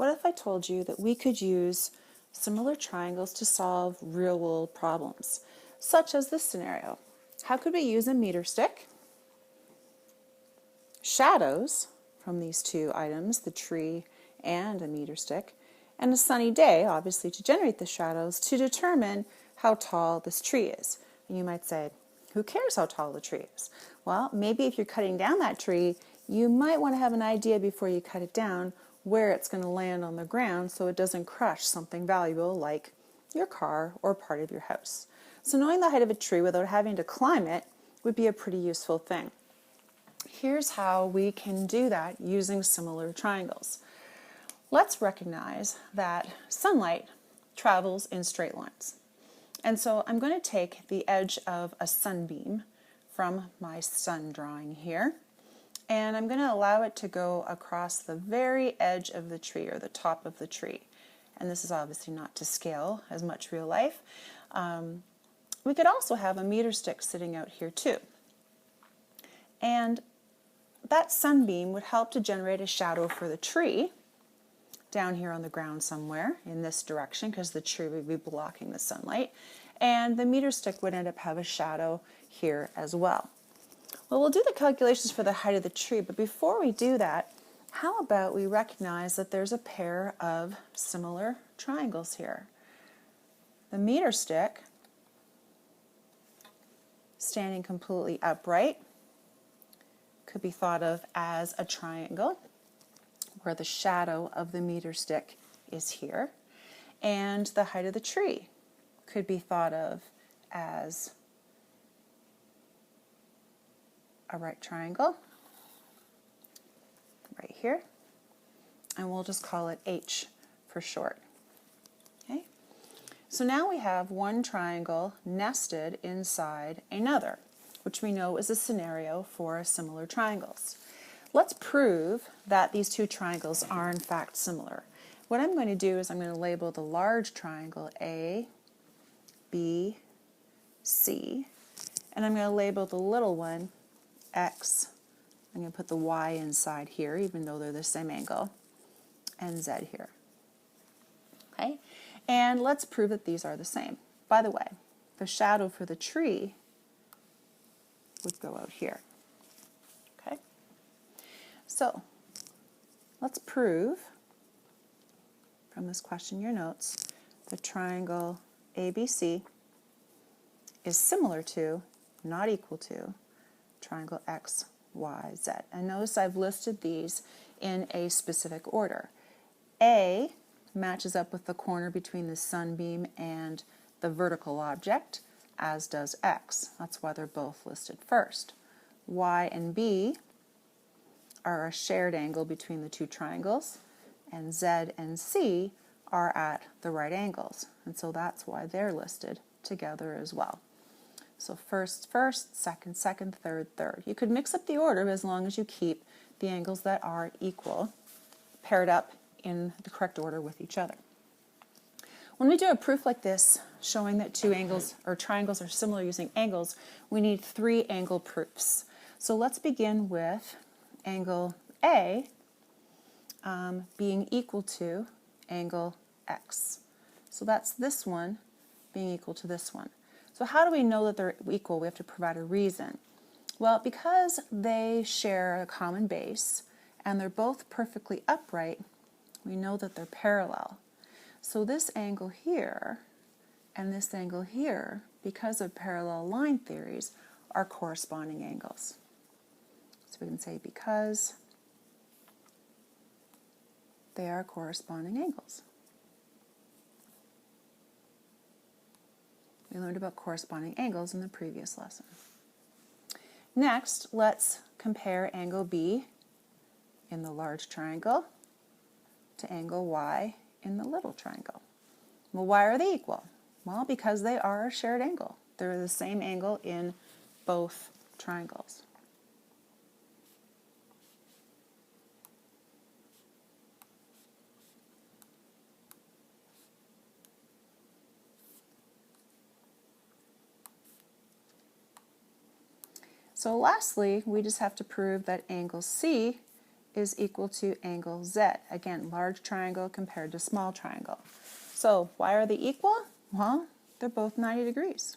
What if I told you that we could use similar triangles to solve real-world problems, such as this scenario? How could we use a meter stick, shadows from these two items, the tree and a meter stick, and a sunny day, obviously, to generate the shadows to determine how tall this tree is? And you might say, who cares how tall the tree is? Well, maybe if you're cutting down that tree, you might want to have an idea before you cut it down where it's going to land on the ground so it doesn't crush something valuable like your car or part of your house. So knowing the height of a tree without having to climb it would be a pretty useful thing. Here's how we can do that using similar triangles. Let's recognize that sunlight travels in straight lines. And so I'm going to take the edge of a sunbeam from my sun drawing here, and I'm going to allow it to go across the very edge of the tree, or the top of the tree. And this is obviously not to scale as much real life. We could also have a meter stick sitting out here too. And that sunbeam would help to generate a shadow for the tree down here on the ground somewhere in this direction, because the tree would be blocking the sunlight, and the meter stick would end up have a shadow here as well. Well, we'll do the calculations for the height of the tree, but before we do that, how about we recognize that there's a pair of similar triangles here. The meter stick, standing completely upright, could be thought of as a triangle, where the shadow of the meter stick is here, and the height of the tree could be thought of as a right triangle right here, and we'll just call it H for short. Okay? So now we have one triangle nested inside another, which we know is a scenario for similar triangles. Let's prove that these two triangles are in fact similar. What I'm going to do is I'm going to label the large triangle A, B, C, and I'm going to label the little one X. I'm going to put the Y inside here, even though they're the same angle, and Z here. Okay? And let's prove that these are the same. By the way, the shadow for the tree would go out here. Okay? So, let's prove from this question in your notes the triangle ABC is similar to, not equal to, triangle XYZ. And notice I've listed these in a specific order. A matches up with the corner between the sunbeam and the vertical object, as does X. That's why they're both listed first. Y and B are a shared angle between the two triangles, and Z and C are at the right angles, and so that's why they're listed together as well. So first, second, third. You could mix up the order as long as you keep the angles that are equal paired up in the correct order with each other. When we do a proof like this, showing that two angles or triangles are similar using angles, we need three angle proofs. So let's begin with angle A being equal to angle X. So that's this one being equal to this one. So how do we know that they're equal? We have to provide a reason. Well, because they share a common base and they're both perfectly upright, we know that they're parallel. So this angle here and this angle here, because of parallel line theories, are corresponding angles. So we can say because they are corresponding angles. We learned about corresponding angles in the previous lesson. Next, let's compare angle B in the large triangle to angle Y in the little triangle. Well, why are they equal? Well, because they are a shared angle. They're the same angle in both triangles. So lastly, we just have to prove that angle C is equal to angle Z. Again, large triangle compared to small triangle. So why are they equal? Well, they're both 90 degrees.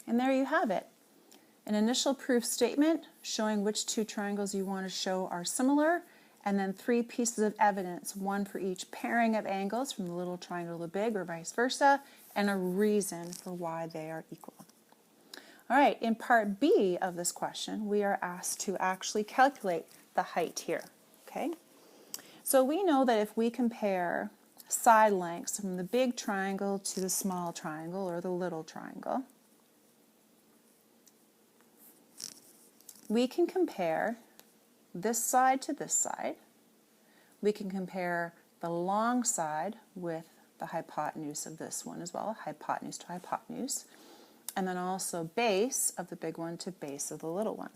And there you have it. An initial proof statement showing which two triangles you want to show are similar, and then 3 pieces of evidence, one for each pairing of angles from the little triangle to the big or vice versa, and a reason for why they are equal. All right, in part B of this question, we are asked to actually calculate the height here, okay? So we know that if we compare side lengths from the big triangle to the small triangle or the little triangle, we can compare this side to this side. We can compare the long side with the hypotenuse of this one as well, hypotenuse to hypotenuse, and then also base of the big one to base of the little one.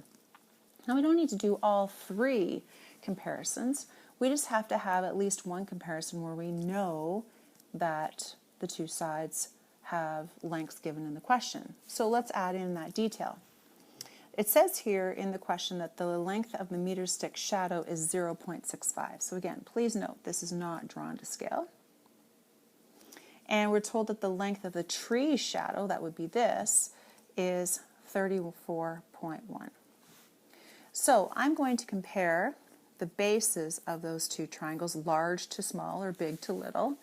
Now we don't need to do all 3 comparisons. We just have to have at least one comparison where we know that the 2 sides have lengths given in the question. So let's add in that detail. It says here in the question that the length of the meter stick shadow is 0.65. So again, please note this is not drawn to scale. And we're told that the length of the tree shadow, that would be this, is 34.1. So I'm going to compare the bases of those 2 triangles, large to small or big to little.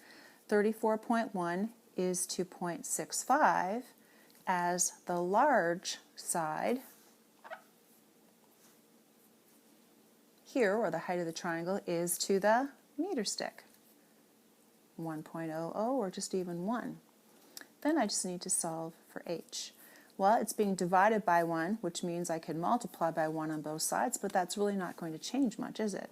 34.1 is to 0.65 as the large side here, or the height of the triangle, is to the meter stick, 1.00 or just even 1. Then I just need to solve for h. Well, it's being divided by 1, which means I can multiply by 1 on both sides, but that's really not going to change much, is it?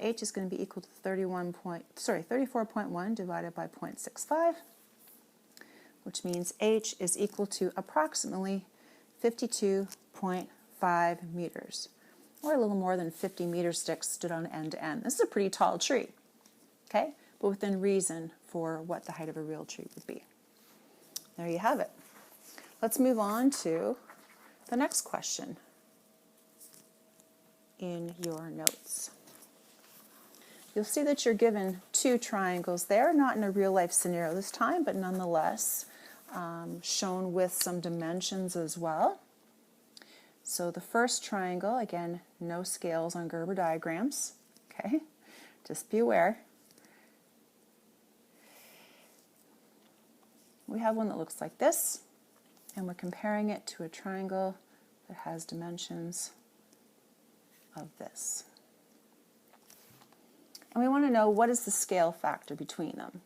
H is going to be equal to 34.1 divided by 0.65, which means h is equal to approximately 52.5 meters. Or a little more than 50 meter sticks stood on end to end. This is a pretty tall tree, okay? But within reason for what the height of a real tree would be. There you have it. Let's move on to the next question in your notes. You'll see that you're given 2 triangles there, not in a real life scenario this time, but nonetheless shown with some dimensions as well. So the first triangle, again, no scales on Gerber diagrams, okay? Just be aware. We have one that looks like this, and we're comparing it to a triangle that has dimensions of this. And we want to know what is the scale factor between them.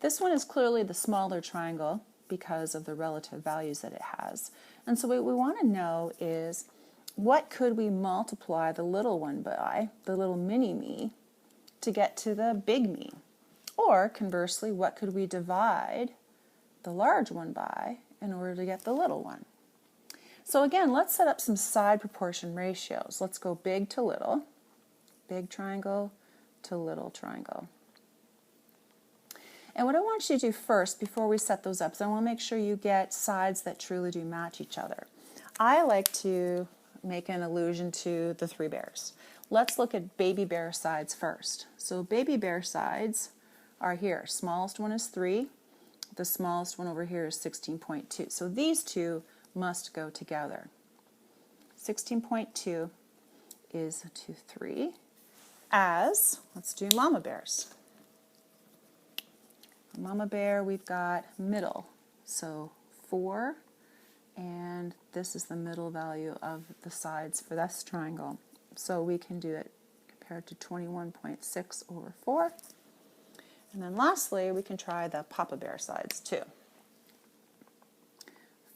This one is clearly the smaller triangle because of the relative values that it has. And so what we want to know is, what could we multiply the little one by, the little mini me, to get to the big me? Or conversely, what could we divide the large one by in order to get the little one? So again, let's set up some side proportion ratios. Let's go big to little, big triangle to little triangle. And what I want you to do first, before we set those up, is I want to make sure you get sides that truly do match each other. I like to make an allusion to the 3 bears. Let's look at baby bear sides first. So baby bear sides are here. Smallest one is 3. The smallest one over here is 16.2. So these 2 must go together. 16.2 is to 3. As, let's do mama bears. Mama bear, we've got middle, so 4, and this is the middle value of the sides for this triangle. So we can do it compared to 21.6 over 4. And then lastly, we can try the papa bear sides too.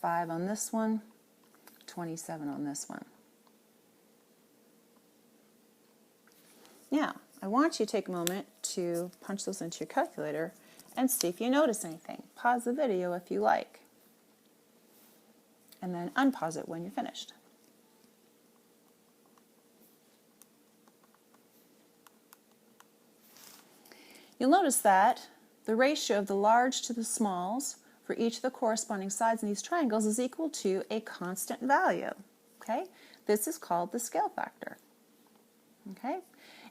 5 on this one, 27 on this one. Now, I want you to take a moment to punch those into your calculator and see if you notice anything. Pause the video if you like, and then unpause it when you're finished. You'll notice that the ratio of the large to the smalls for each of the corresponding sides in these triangles is equal to a constant value. Okay? This is called the scale factor. Okay?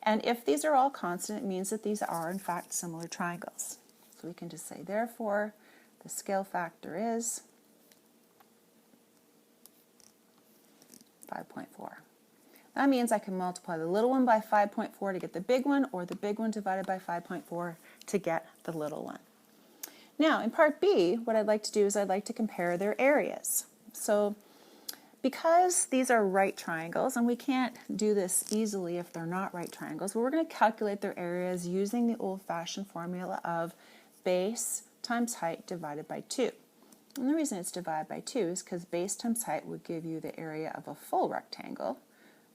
And if these are all constant, it means that these are in fact similar triangles. So we can just say, therefore, the scale factor is 5.4. That means I can multiply the little one by 5.4 to get the big one, or the big one divided by 5.4 to get the little one. Now, in part B, what I'd like to do is I'd like to compare their areas. So, because these are right triangles, and we can't do this easily if they're not right triangles, but we're going to calculate their areas using the old-fashioned formula of base times height divided by 2. And the reason it's divided by 2 is because base times height would give you the area of a full rectangle,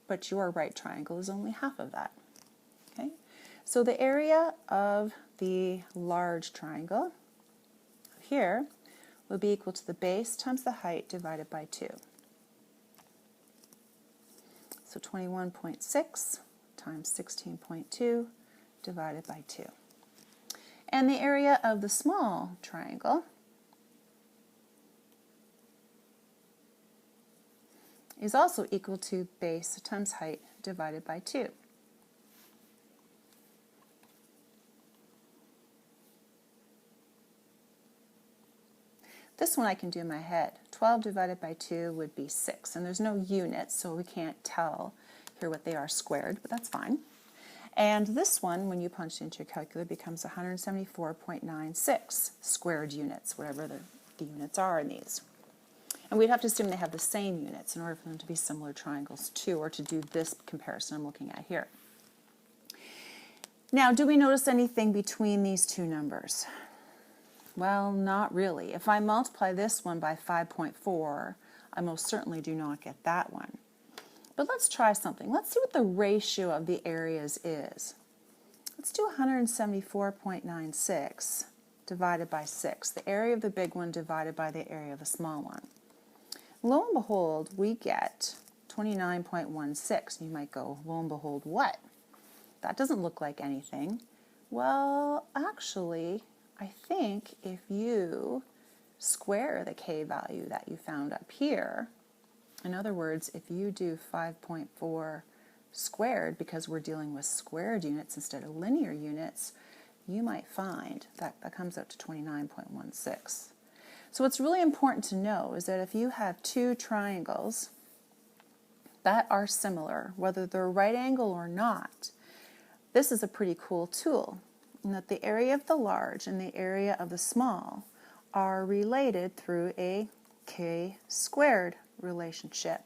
but your right triangle is only half of that. Okay? So the area of the large triangle here will be equal to the base times the height divided by 2. So 21.6 times 16.2 divided by 2. And the area of the small triangle is also equal to base times height divided by 2. This one I can do in my head. 12 divided by 2 would be 6, and there's no units, so we can't tell here what they are squared, but that's fine. And this one, when you punch it into your calculator, becomes 174.96 squared units, whatever the units are in these. And we'd have to assume they have the same units in order for them to be similar triangles too, or to do this comparison I'm looking at here. Now, do we notice anything between these two numbers? Well, not really. If I multiply this one by 5.4, I most certainly do not get that one. But let's try something. Let's see what the ratio of the areas is. Let's do 174.96 divided by 6, the area of the big one divided by the area of the small one. Lo and behold, we get 29.16. You might go, lo and behold, what? That doesn't look like anything. Well, actually, I think if you square the k value that you found up here, in other words, if you do 5.4 squared, because we're dealing with squared units instead of linear units, you might find that that comes out to 29.16. So what's really important to know is that if you have two triangles that are similar, whether they're right angle or not, this is a pretty cool tool, in that the area of the large and the area of the small are related through a k squared relationship.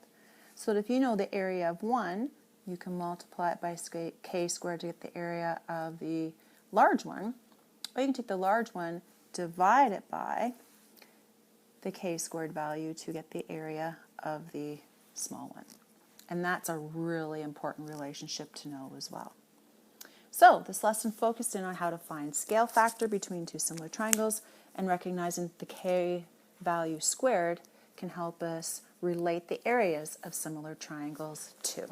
So that if you know the area of one, you can multiply it by k squared to get the area of the large one, or you can take the large one, divide it by the k squared value to get the area of the small one. And that's a really important relationship to know as well. So this lesson focused in on how to find scale factor between two similar triangles, and recognizing the k value squared can help us relate the areas of similar triangles too.